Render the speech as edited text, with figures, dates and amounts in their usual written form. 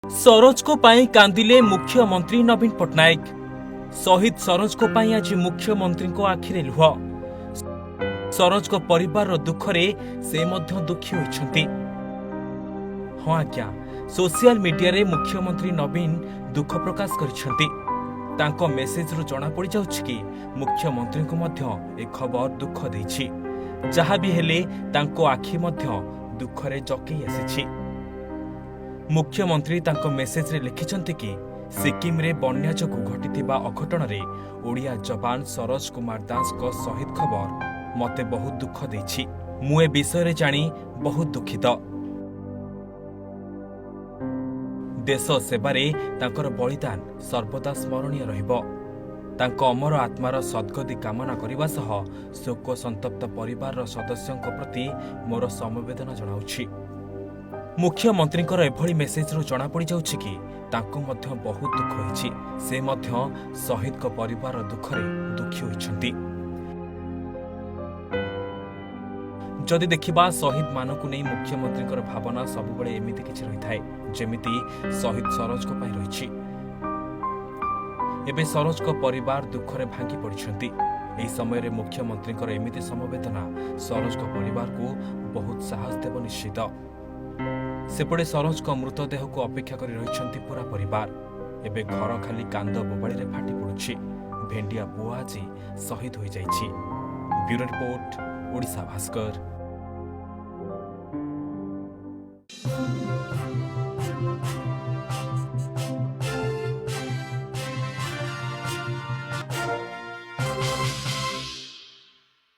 सरोज को पाई कांदिले मुख्यमंत्री नवीन पट्टनायक। शहीद सरोज को पाई आज मुख्यमंत्री को आखिरे लुह। सरोज को परिवार दुख रे से मध्य दुखी होइछंती। हाँ आज्ञा, सोशल मीडिया रे मुख्यमंत्री नवीन दुख प्रकाश करिछंती। तांको मेसेज रु जणा पड़ी जाउछि कि मुख्यमंत्री को मध्य ए खबर दुख देछि। जहा भी हेले तांको आखि मध्य दुख रे जकई आसीछि। मुख्यमंत्री तांको मेसेज रे लिखिछंती कि सिक्किम रे बन्या जोगु घटिथिबा अघटन रे ओडिया जवान सरोज कुमार दास को शहीद खबर मते बहुत दुख देछि। मु ए विषय रे जानी बहुत दुखित। देश सेवारे तांकर बलिदान सर्वदा स्मरणीय रहिबो। तांको अमर आत्मार सद्गति कामना करिबा सह शोक संतप्त परिवार सदस्यों प्रति मोर समवेदना जनाउछि। मुख्यमंत्री एभली मेसेज रु जणा पड़ी जाउछि कि तांको मध्य बहुत दुख होइछि। से मध्य शहीद को परिवार दुख रे दुखी होइछंती। जदि देखिबा शहीद मानकु नै मुख्यमंत्री भावना सबुबळे एमिति किछि रहिथाय जेमिति शहीद सरोज को पाई रहिछि। एबे सरोज को परिवार दुख रे भांगी पड़िछंती। एही समय रे मुख्यमंत्री एमिति समवेदना सरोज को परिवार को बहुत साहस देव निश्चित। सेपटे सरोज को मृतदेह को अपेक्षा करी रहिछंती पूरा परिवार। एबे घर खाली कांद बोबाळी रे फाटी पडुछि। भेंडिया पुआ आज शहीद होई जाइछि। Bureau report, Odisha Bhaskar.